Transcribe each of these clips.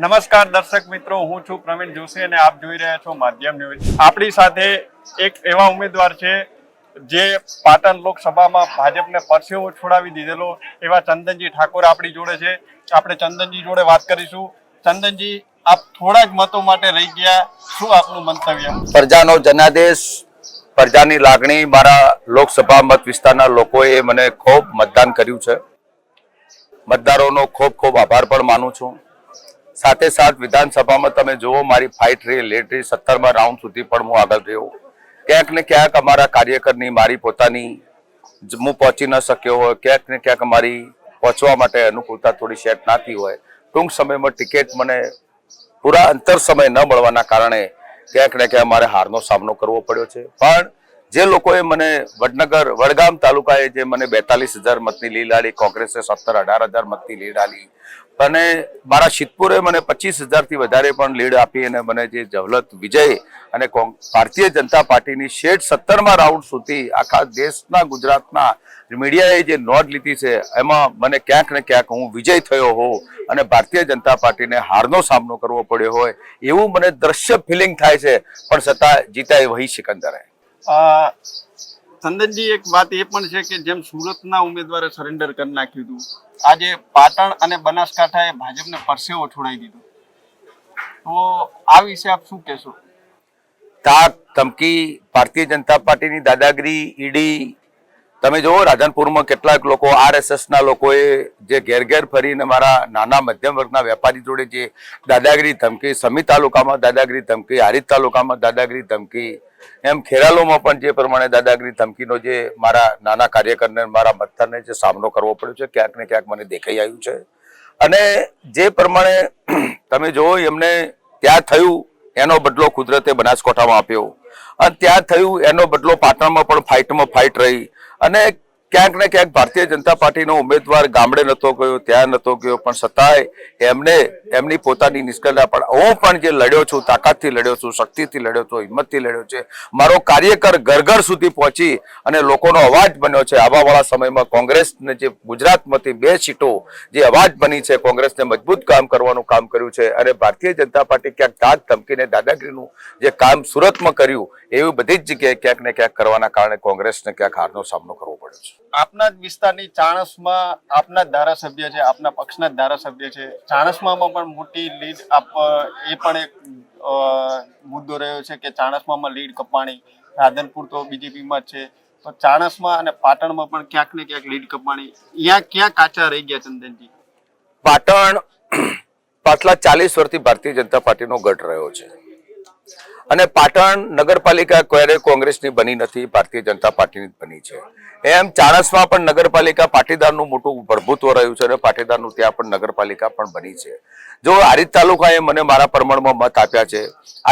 નમસ્કાર દર્શક મિત્રો, હું છું પ્રવીણ જોશી અને આપ જોઈ રહ્યા છો માધ્યમ ન્યૂઝ। આપણી સાથે એક એવા ઉમેદવાર છે જે પાટણ લોકસભામાં ભાજપને પરસેવો છોડાવી દીધેલો એવા ચંદનજી ઠાકોર આપણી જોડે છે। આપણે ચંદનજી જોડે વાત કરીશું। ચંદનજી, આપ થોડા જ મતો માટે રહી ગયા, શું આપનું મંતવ્ય? પ્રજાનો જનાદેશ, પ્રજાની લાગણી, મારા લોકસભા મત વિસ્તારના લોકોએ મને ખૂબ મતદાન કર્યું છે। મતદારોનો ખૂબ ખૂબ આભાર પણ માનું છું। સાથે સાથ વિધાનસભામાં તમે જુઓ, મારી ફાઇટ રહી, લેટ રહી, 17મા રાઉન્ડ સુધી પણ હું આગળ રહ્યો। ક્યાંક ને ક્યાંક અમારા કાર્યકરની, મારી પોતાની હું પહોંચી ન શક્યો હોય, ક્યાંક ને ક્યાંક મારી પહોંચવા માટે અનુકૂળતા થોડી સેટ ના થઈ હોય, ટૂંક સમયમાં ટિકિટ મને પૂરા અંતર સમય ન મળવાના કારણે ક્યાંક ને ક્યાંક મારે હારનો સામનો કરવો પડ્યો છે। પણ જે લોકોએ મને વડગામ તાલુકાએ જે મને 42,000 મતની લીડ આલી, કોંગ્રેસે 17-18,000 મતની લીડ આલી, અને મારા સિદ્ધપુરે મને 25,000થી વધારે પણ લીડ આપી અને મને જે જવલત વિજય અને ભારતીય જનતા પાર્ટીની શેઠ 17મા રાઉન્ડ સુધી આખા દેશના, ગુજરાતના મીડિયાએ જે નોંધ લીધી છે, એમાં મને ક્યાંક ને ક્યાંક હું વિજય થયો હોઉં અને ભારતીય જનતા પાર્ટીને હારનો સામનો કરવો પડ્યો હોય એવું મને દ્રશ્ય ફિલિંગ થાય છે। પણ છતાં જીતાય વહી સિકંદર હે। ચંદનજી, એક વાત એ પણ છે કે જેમ સુરતના ઉમેદવારે સરેન્ડર કરી નાખ્યું હતું, આજે પાટણ અને બનાસકાંઠાએ ભાજપને પરસેવો છોડાવી દીધો, તો આ વિશે આપ શું કહેશો? તાક ધમકી, ભારતીય જનતા પાર્ટીની દાદાગીરી, ઈડી, તમે જુઓ રાધનપુરમાં કેટલાક લોકો, RSSના લોકોએ જે ઘેર ઘેર ફરીને મારા નાના મધ્યમ વર્ગના વેપારી જોડે જે દાદાગીરી ધમકી, સમી તાલુકામાં દાદાગીરી ધમકી, હારીજ તાલુકામાં દાદાગીરી ધમકી, એમ ખેરાલુમાં પણ જે પ્રમાણે દાદાગીરી ધમકીનો જે મારા નાના કાર્યકરને, મારા મતદારને જે સામનો કરવો પડ્યો છે, ક્યાંક ને ક્યાંક મને દેખાઈ આવ્યું છે। અને જે પ્રમાણે તમે જુઓ, એમને ત્યાં થયું એનો બદલો કુદરતે બનાસકાંઠામાં આપ્યો, અને ત્યાં થયું એનો બદલો પાટણમાં પણ ફાઇટમાં ફાઇટ રહી, અને ક્યાંક ને ક્યાંક ભારતીય જનતા પાર્ટીનો ઉમેદવાર ગામડે નહોતો ગયો, ત્યાં નહોતો ગયો, પણ છતાંય એમને એમની પોતાની નિષ્ફળતા, પણ હું પણ જે લડ્યો છું, તાકાતથી લડ્યો છું, શક્તિથી લડ્યો છું, હિંમતથી લડ્યો છે, મારો કાર્યકર ઘર ઘર સુધી પહોંચી અને લોકોનો અવાજ બન્યો છે। આવાવાળા સમયમાં કોંગ્રેસને જે ગુજરાતમાંથી 2 સીટો જે અવાજ બની છે, કોંગ્રેસને મજબૂત કામ કરવાનું કામ કર્યું છે, અને ભારતીય જનતા પાર્ટી ક્યાંક ધાક ધમકીને દાદાગીરીનું જે કામ સુરતમાં કર્યું, એવી બધી જ જગ્યાએ ક્યાંક ને ક્યાંક કરવાના કારણે કોંગ્રેસને ક્યાંક હારનો સામનો કરવો પડ્યો છે। આપના જ વિસ્તારની ચાણસમાં આપના જ ધારાસભ્ય છે, આપના પક્ષના જ ધારાસભ્ય છે, ચાણસમામાં પણ મોટી લીડ એ પણ એક મુદ્દો રહ્યો છે કે ચાણસમામાં લીડ કપાણી, રાધનપુર તો બીજેપીમાં જ છે, તો ચાણસમાં અને પાટણમાં પણ ક્યાંક ને ક્યાંક લીડ કપાણી, અહીંયા ક્યાં કાચા રહી ગયા ચંદનજી? પાટણ પાછલા 40 વર્ષથી ભારતીય જનતા પાર્ટીનો ગઢ રહ્યો છે, અને પાટણ નગરપાલિકા ક્યારે કોંગ્રેસની બની નથી, ભારતીય જનતા પાર્ટીની બની છે। એમ ચાણસમાં પણ નગરપાલિકા પાટીદારનું મોટું પ્રભુત્વ રહ્યું છે, અને પાટીદારનું ત્યાં પણ નગરપાલિકા પણ બની છે। જો હારીજ તાલુકાએ મને મારા પ્રમાણમાં મત આપ્યા છે,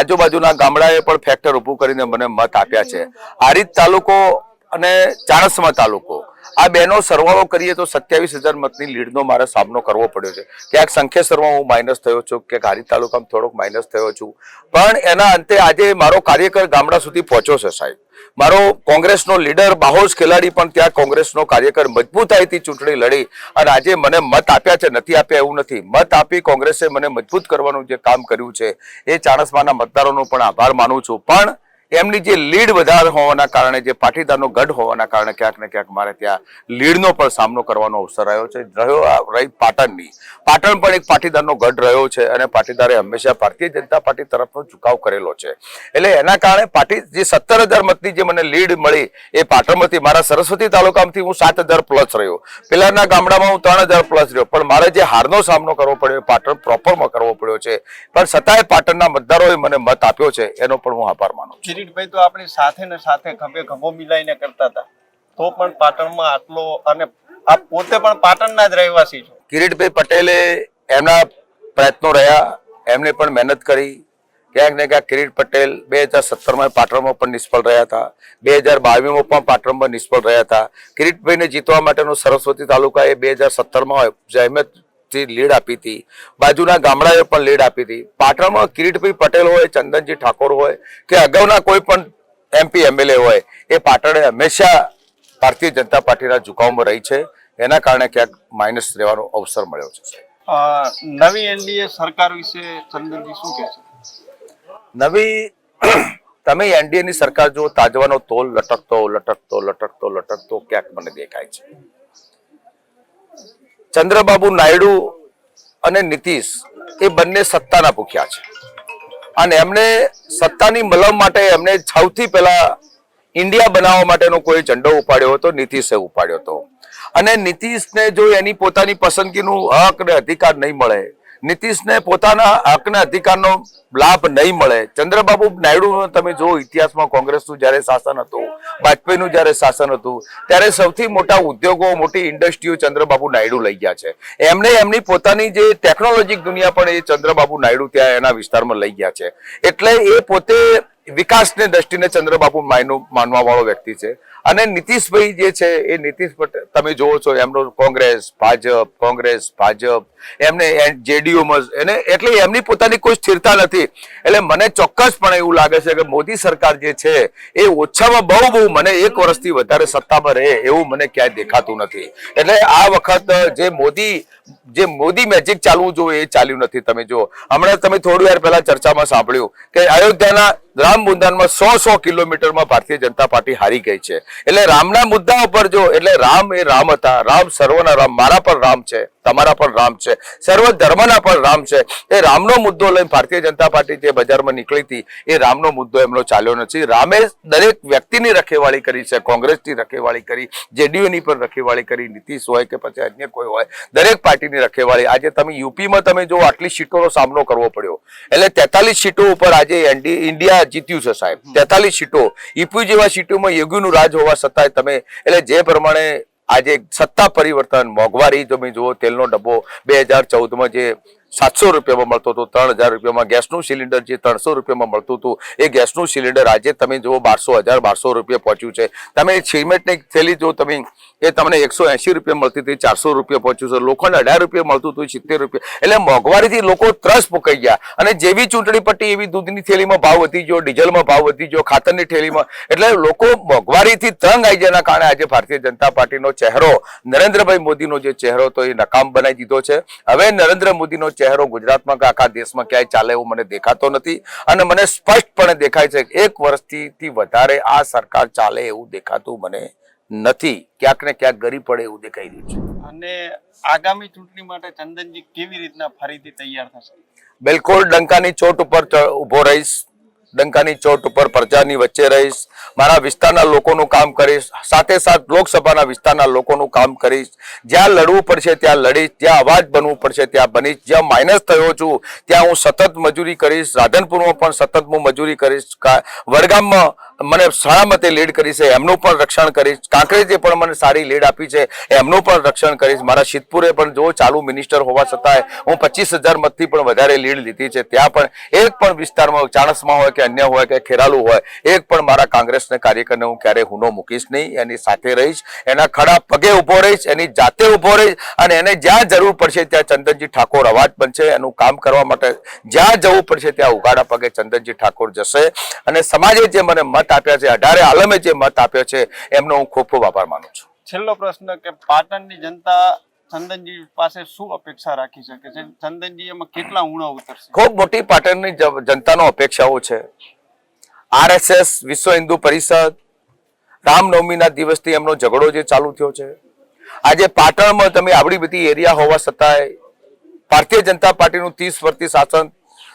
આજુબાજુના ગામડાએ પણ ફેક્ટર ઊભું કરીને મને મત આપ્યા છે। હારીજ તાલુકો અને ચાણસમા તાલુકો, આ બેનો સરવાળો કરીએ તો 27,000 મતની લીડનો મારે સામનો કરવો પડ્યો છે। ક્યાંક સંખ્યાસરમાં હું માઇનસ થયો છું, ક્યાંક હારીજ તાલુકામાં થોડોક માઇનસ થયો છું, પણ એના અંતે આજે મારો કાર્યકર ગામડા સુધી પહોંચ્યો છે સાહેબ। મારો કોંગ્રેસનો લીડર, બાહોશ ખેલાડી પણ ત્યાં કોંગ્રેસનો કાર્યકર મજબૂતાઈથી ચૂંટણી લડી અને આજે મને મત આપ્યા છે, નથી આપ્યા એવું નથી, મત આપી કોંગ્રેસે મને મજબૂત કરવાનું જે કામ કર્યું છે, એ ચાણસમાના મતદારોનો પણ આભાર માનું છું। પણ એમની જે લીડ વધારે હોવાના કારણે, જે પાટીદારનો ગઢ હોવાના કારણે ક્યાંક ને ક્યાંક મારે ત્યાં લીડનો પણ સામનો કરવાનો અવસર રહ્યો છે। રહી પાટણની, પાટણ પણ એક પાટીદારનો ગઢ રહ્યો છે, અને પાટીદારે હંમેશા ભારતીય જનતા પાર્ટી તરફનો ઝુકાવ કરેલો છે, એટલે એના કારણે પાર્ટી જે 17,000 મતની જે મને લીડ મળી, એ પાટણમાંથી મારા સરસ્વતી તાલુકામાંથી હું 7,000 પ્લસ રહ્યો, પેલાના ગામડામાં હું 3,000 પ્લસ રહ્યો, પણ મારે જે હારનો સામનો કરવો પડ્યો પાટણ પ્રોપરમાં કરવો પડ્યો છે, પણ છતાંય પાટણના મતદારોએ મને મત આપ્યો છે, એનો પણ હું આભાર માનું છું। કિરીટભાઈ તો આપણી સાથે ને સાથે ખભે ખભો મિલાઈને કરતા હતા, તો પણ પાટણમાં આટલો, અને આપ પોતે પણ પાટણના જ રહેવાસી છો। કિરીટભાઈ પટેલે એમના પ્રયત્નો રહ્યા, એમને પણ મહેનત કરી, ક્યાંક ને ક્યાંક કિરીટ પટેલ 2017માં પાટણમાં પણ નિષ્ફળ રહ્યા હતા, 2022માં પણ પાટણમાં નિષ્ફળ રહ્યા હતા। કિરીટભાઈને જીતવા માટેનો સરસ્વતી તાલુકાએ 2017માં જહેમત લીડ આપી હતી, બાજુના ગામડાએ પણ લીડ આપી હતી। પાટણમાં કિરીટભાઈ પટેલ હોય, ચંદનજી ઠાકોર હોય કે અગાઉના કોઈ પણ MP MLA હોય, એ પાટણે હંમેશા ભારતીય જનતા પાર્ટીના ઝુકાવમાં રહી છે, એના કારણે ક્યાંક માઇનસ રહેવાનો અવસર મળ્યો છે। નવી એનડીએ સરકાર વિશે ચંદનજી શું કહેશે? નવી તમે એનડીએ ની સરકાર જો તાજવાનો તોલ લટકતો લટકતો લટકતો લટકતો ક્યાંક મને દેખાય છે. ચંદ્રબાબુ નાયડુ અને નીતિશ એ બંને સત્તાના ભૂખ્યા છે અને એમને સત્તાની મલમ માટે એમને સૌથી પહેલા ઇન્ડિયા બનાવવા માટેનો કોઈ ઝંડો ઉપાડ્યો હતો, નીતિશે ઉપાડ્યો હતો. અને નીતિશને જો એની પોતાની પસંદગીનું હક ને અધિકાર નહીં મળે, નીતિશને પોતાના હક ને અધિકારનો લાભ નહીં મળે, ચંદ્રબાબુ નાયડુ તમે જો ઇતિહાસમાં કોંગ્રેસનું જયારે શાસન હતું, વાજપેયીનું જયારે શાસન હતું, ત્યારે સૌથી મોટા ઉદ્યોગો, મોટી ઇન્ડસ્ટ્રીઓ ચંદ્રબાબુ નાયડુ લઈ ગયા છે. એમને એમની પોતાની જે ટેકનોલોજીક દુનિયા પણ એ ચંદ્રબાબુ નાયડુ ત્યાં એના વિસ્તારમાં લઈ ગયા છે. એટલે એ પોતે વિકાસની દ્રષ્ટિને ચંદ્રબાબુ નાયડુ માનવા વાળો વ્યક્તિ છે. અને નીતિશભાઈ જે છે એ નીતિશ પટેલ તમે જોવો છો એમનો કોંગ્રેસ ભાજપ એમને જેડીયુમાં એને એટલે એમની પોતાની કોઈ સ્થિરતા નથી. એટલે મને ચોક્કસપણે એવું લાગે છે કે મોદી સરકાર જે છે એ ઓછામાં બહુ મને 1 વર્ષથી વધારે સત્તામાં રહે એવું મને ક્યાંય દેખાતું નથી. એટલે આ વખત જે મોદી મેજિક ચાલવું જોઈએ એ ચાલ્યું નથી. તમે જો હમણાં તમે થોડી વાર પહેલા ચર્ચામાં સાંભળ્યું કે અયોધ્યાના રામ મુદ્દામાં 100 કિલોમીટરમાં ભારતીય જનતા પાર્ટી હારી ગઈ છે. એટલે રામના મુદ્દા ઉપર જો એટલે રામ એ રામ હતા, રામ સર્વના રામ, મારા પર રામ છે, તમારા પર રામ છે, સર્વ ધર્મના પર રામ છે. એ રામનો મુદ્દો લઈને ભારતીય જનતા પાર્ટી જે બજારમાં નીકળી હતી એ રામનો મુદ્દો એમનો ચાલ્યો નથી. રામે દરેક વ્યક્તિની રખેવાળી કરી છે, કોંગ્રેસની રખેવાળી કરી, જેડીયુની પર રખેવાળી કરી, નીતિશ હોય કે પછી અન્ય કોઈ હોય, દરેક પાર્ટીની રખેવાળી. આજે તમે યુપીમાં તમે જો આટલી સીટોનો સામનો કરવો પડ્યો, એટલે 43 સીટો ઉપર આજે ઇન્ડિયા જીત્યું છે સાહેબ. 43 સીટો યુપી જેવા સીટોમાં યોગીનું રાજ હોવા છતાંય તમે એટલે જે પ્રમાણે આજે સત્તા પરિવર્તન, મોંઘવારી તમે જુઓ, તેલનો ડબ્બો 2014માં જે 700 રૂપિયામાં મળતો હતો, 3000 રૂપિયામાં ગેસનું સિલિન્ડર જે 300 રૂપિયામાં મળતું હતું એ ગેસનું સિલિન્ડર આજે તમે જુઓ 1200 રૂપિયા પહોંચ્યું છે. તમે સિમેન્ટની થેલી જો તમે એ તમને 180 રૂપિયા મળતી હતી, 400 રૂપિયા પહોંચ્યું છે. લોખંડ 18 રૂપિયા મળતું હતું, 70 રૂપિયા. એટલે મોંઘવારીથી લોકો ત્રસ ફૂંકાઈ ગયા. અને જેવી ચૂંટણી પટ્ટી એવી દૂધની થેલીમાં ભાવ વધી ગયો, ડીઝલમાં ભાવ વધી ગયો, ખાતરની થેલીમાં. એટલે લોકો મોંઘવારીથી તંગ આવી જેના કારણે આજે ભારતીય જનતા પાર્ટીનો ચહેરો, નરેન્દ્રભાઈ મોદીનો જે ચહેરો તો એ નકામ બનાવી દીધો છે. હવે નરેન્દ્ર મોદીનો ચહેરો ગુજરાતમાં કે આખા દેશમાં ક્યાંય ચાલે એવું મને દેખાતો નથી. અને મને સ્પષ્ટપણે દેખાય છે કે 1 વર્ષથી વધારે આ સરકાર ચાલે એવું દેખાતું મને નથી. ક્યાંક ને ક્યાંક ગરી પડે એવું દેખાઈ રહ્યું છે. અને આગામી ચૂંટણી માટે ચંદનજી કેવી રીતના ફરીથી તૈયાર થશે? બિલકુલ ડંકાની ચોટ ઉપર ઉભો રહીશ, ડંકાની ચોટ ઉપર પ્રજાની વચ્ચે રહીશ, મારા વિસ્તારના લોકોનું કામ કરીશ, સાથે સાથ લોકસભાના વિસ્તારના લોકોનું કામ કરીશ. જ્યાં લડવું પડશે ત્યાં લડીશ, જ્યાં અવાજ બનવું પડશે ત્યાં બનીશ. જ્યાં માઇનસ થયો છું ત્યાં હું સતત મજૂરી કરીશ. રાધનપુરમાં પણ સતત હું મજૂરી કરીશ. વડગામમાં મને સલામતે લીડ કરી છે એમનું પણ રક્ષણ કરીશ. કાંકરેજે પણ મને સારી લીડ આપી છે એમનું પણ રક્ષણ કરીશ. મારા સિદ્ધપુરે પણ જો ચાલુ મિનિસ્ટર હોવા છતાંય હું 25,000 મતથી પણ વધારે લીડ લીધી છે. ત્યાં પણ એક પણ વિસ્તારમાં ચાણસમાં હોય કે અન્ય હોય કે ખેરાલુ હોય એક પણ મારા કોંગ્રેસના કાર્યકરને હું ક્યારે હુનો મૂકીશ નહીં. એની સાથે રહીશ, એના ખડા પગે ઉભો રહીશ, એની જાતે ઉભો રહીશ. અને એને જ્યાં જરૂર પડશે ત્યાં ચંદનજી ઠાકોર અવાજ બનશે. એનું કામ કરવા માટે જ્યાં જવું પડશે ત્યાં ઉગાડા પગે ચંદનજી ઠાકોર જશે. અને સમાજે જે મને મત આપ્યા છે, 18 આલમે જે મત આપ્યો છે એમનો હું ખૂબ ખૂબ આભાર માનું છું. છેલ્લો પ્રશ્ન કે પાટણની જનતા ચંદનજી પાસે શું અપેક્ષા રાખી શકે છે? ચંદનજી એમાં કેટલા ઊણા ઉતરશે? ખૂબ મોટી પાટણની જનતાનો અપેક્ષાઓ છે. RSS વિશ્વ હિન્દુ પરિષદ રામનવમીના દિવસથી એમનો ઝઘડો જે ચાલુ થયો છે. આજે પાટણમાં તમે આવડી બધી એરિયા હોવા છતાંય ભારતીય જનતા પાર્ટીનું 30 વર્ષથી શાસન,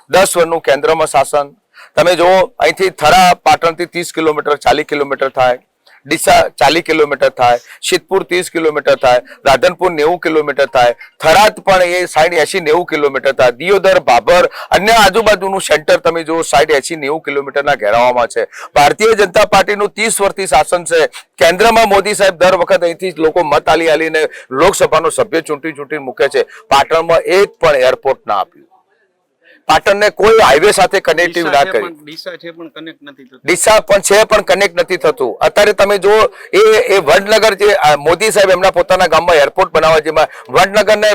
10 વર્ષનું કેન્દ્રમાં શાસન. તમે જુઓ અહીંથી થરા પાટણથી 30 કિલોમીટર 40 કિલોમીટર થાય, ડીસા 40 કિલોમીટર થાય, સિદ્ધપુર 30 કિલોમીટર થાય, રાધનપુર 90 કિલોમીટર થાય, થરાદ પણ એ 60-80-90 કિલોમીટર થાય, દિયોદર, ભાભર અન્ય આજુબાજુનું સેન્ટર તમે જો 60-80-90 કિલોમીટરના ઘેરાવામાં છે. ભારતીય જનતા પાર્ટીનું 30 વર્ષથી શાસન છે. કેન્દ્રમાં મોદી સાહેબ દર વખત અહીંથી લોકો મત આલીને લોકસભાનો સભ્ય ચૂંટી મૂકે છે. પાટણમાં એક પણ એરપોર્ટ ના આપ્યું. પાટણને કોઈ હાઈવે સાથે કનેક્ટિવ ના કરી. ડીસા છે પણ કનેક્ટ નથી થતું. ડીસા પણ છે પણ કનેક્ટ નથી થતું. અત્યારે તમે જો એ વડનગર જે મોદી સાહેબ એમના પોતાના ગામમાં એરપોર્ટ બનાવવા, જેમાં વડનગર ને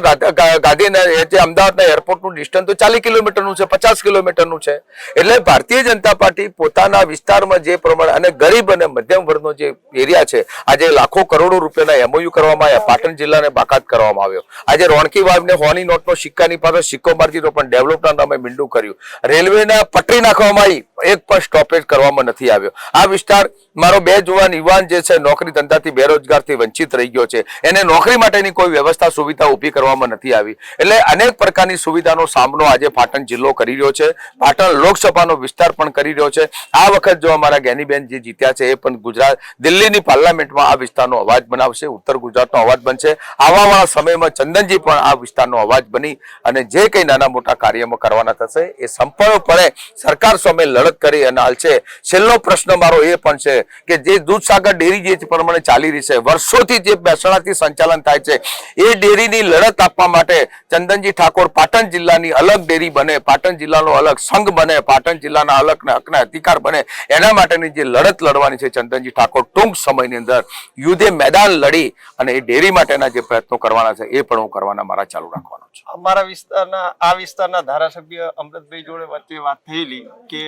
ગાંધીનગર જે અમદાવાદના એરપોર્ટનું ડિસ્ટન્સ તો 40 કિલોમીટરનું છે, 50 કિલોમીટરનું છે. એટલે ભારતીય જનતા પાર્ટી પોતાના વિસ્તારમાં જે પ્રમાણે અને ગરીબ અને મધ્યમ વર્ગનો જે એરિયા છે, આજે લાખો કરોડો રૂપિયાના એમઓયુ કરવામાં આવ્યા, પાટણ જિલ્લાને બાકાત કરવામાં આવ્યો. આજે રોણકી વાવને હોની નોટનો સિક્કાની પાસે સિક્કો મારી દીધો, પણ ડેવલપના નામે મીંડું કર્યું. રેલવેના પટરી નાખવામાં આવી, એક પણ સ્ટોપેજ કરવામાં નથી આવ્યો. આ વિસ્તાર મારો 2 યુવાન જે છે નોકરી ધંધાથી બેરોજગારથી વંચિત રહી ગયો છે. એને નોકરી માટેની કોઈ વ્યવસ્થા સુવિધા ઊભી કરવામાં નથી આવી. એટલે અનેક પ્રકારની સુવિધાનો સામનો આજે પાટણ જિલ્લો કરી રહ્યો છે. પાટણ લોકસભાનો વિસ્તાર પણ કરી રહ્યો છે. આ વખત જો અમારા જ્ઞાનીબેન જે જીત્યા છે એ પણ ગુજરાત દિલ્હીની પાર્લામેન્ટમાં આ વિસ્તારનો અવાજ બનાવશે, ઉત્તર ગુજરાતનો અવાજ બનશે. આવવાવાળા સમયમાં ચંદનજી પણ આ વિસ્તારનો અવાજ બની અને જે કંઈ નાના મોટા કાર્યમાં કરવાના થશે એ સંપૂર્ણપણે સરકાર સામે લડત કરી અને હાલ છે. છેલ્લો પ્રશ્ન મારો એ પણ છે કે જે દૂધસાગર ડેરી જે પ્રમાણે ચાલી રહી છે, વર્ષોથી જે મહેસાણાથી સંચાલન થાય છે, એ ડેરીની લડત આપવા માટે ચંદનજી ઠાકોર પાટણ જિલ્લાની અલગ ડેરી બને, પાટણ જિલ્લાનો અલગ સંઘ બને, પાટણ જિલ્લાના અલગ હકના અધિકાર બને, એના માટેની જે લડત લડવાની છે ચંદનજી ઠાકોર ટૂંક સમયની અંદર યુદ્ધે મેદાન લડી અને એ ડેરી માટેના જે પ્રયત્નો કરવાના છે એ પણ હું કરવાના મારા ચાલુ રાખવાનો છે. અમારા આ વિસ્તારના ધારાસભ્ય અમૃતભાઈ જોડે વચ્ચે વાત થયેલી કે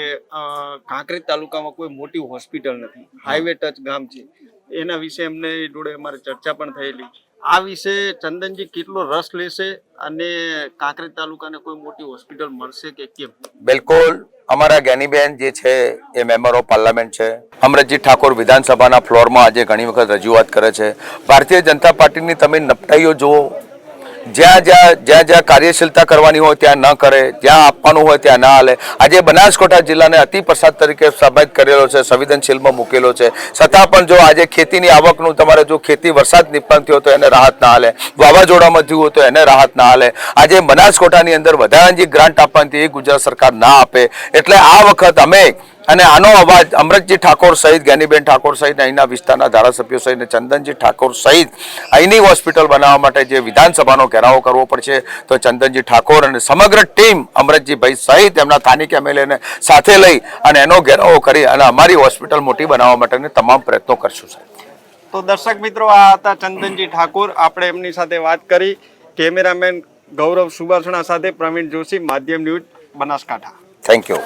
કાંકરેજ તાલુકામાં કોઈ મોટી હોસ્પિટલ નથી, હાઈવે ટચ ગામ છે. એના વિશે એમને જોડે અમારે ચર્ચા પણ થયેલી. આ વિશે ચંદનજી કેટલો રસ લેશે અને કાંકરેજ તાલુકાને કોઈ મોટી હોસ્પિટલ મળશે કે કેમ? બિલકુલ. અમારા જ્ઞાનીબેન જે છે એ મેમ્બર ઓફ પાર્લામેન્ટ છે. અમરતજી ઠાકોર વિધાનસભાના ફ્લોરમાં આજે ઘણી વખત રજૂઆત કરે છે. ભારતીય જનતા પાર્ટીની તમે નપટાઈઓ જુઓ, જ્યાં કાર્યશીલતા કરવાની હોય ત્યાં ન કરે, જ્યાં આપવાનું હોય ત્યાં ના હાલે. આજે બનાસકાંઠા જિલ્લાને અતિ પ્રસાદ તરીકે સાબિત કરેલો છે, સંવેદનશીલમાં મૂકેલો છે. છતાં પણ જો આજે ખેતીની આવકનું તમારે જો ખેતી વરસાદ નિષ્ફળ થયો તો એને રાહત ના હાલે, વાવાઝોડામાં થયું હોય તો એને રાહત ના હાલે. આજે બનાસકાંઠાની અંદર વધારાની ગ્રાન્ટ આપવાની એ ગુજરાત સરકાર ના આપે. એટલે આ વખત અમે અને આનો અવાજ અમરતજી ઠાકોર સહિત, જ્ઞાનીબેન ઠાકોર સહિત, અહીંના વિસ્તારના ધારાસભ્યો સહિત, ચંદનજી ઠાકોર સહિત અહીંની હોસ્પિટલ બનાવવા માટે જે વિધાનસભાનો ઘેરાવો કરવો પડશે તો ચંદનજી ઠાકોર અને સમગ્ર ટીમ અમરતજીભાઈ સહિત એમના સ્થાનિક એમએલએને સાથે લઈ અને એનો ઘેરાવો કરી અને અમારી હોસ્પિટલ મોટી બનાવવા માટેના તમામ પ્રયત્નો કરશું. તો દર્શક મિત્રો, આ હતા ચંદનજી ઠાકોર. આપણે એમની સાથે વાત કરી. કેમેરામેન ગૌરવ સુબાસણા સાથે પ્રવીણ જોશી, માધ્યમ ન્યૂઝ, બનાસકાંઠા. Thank you.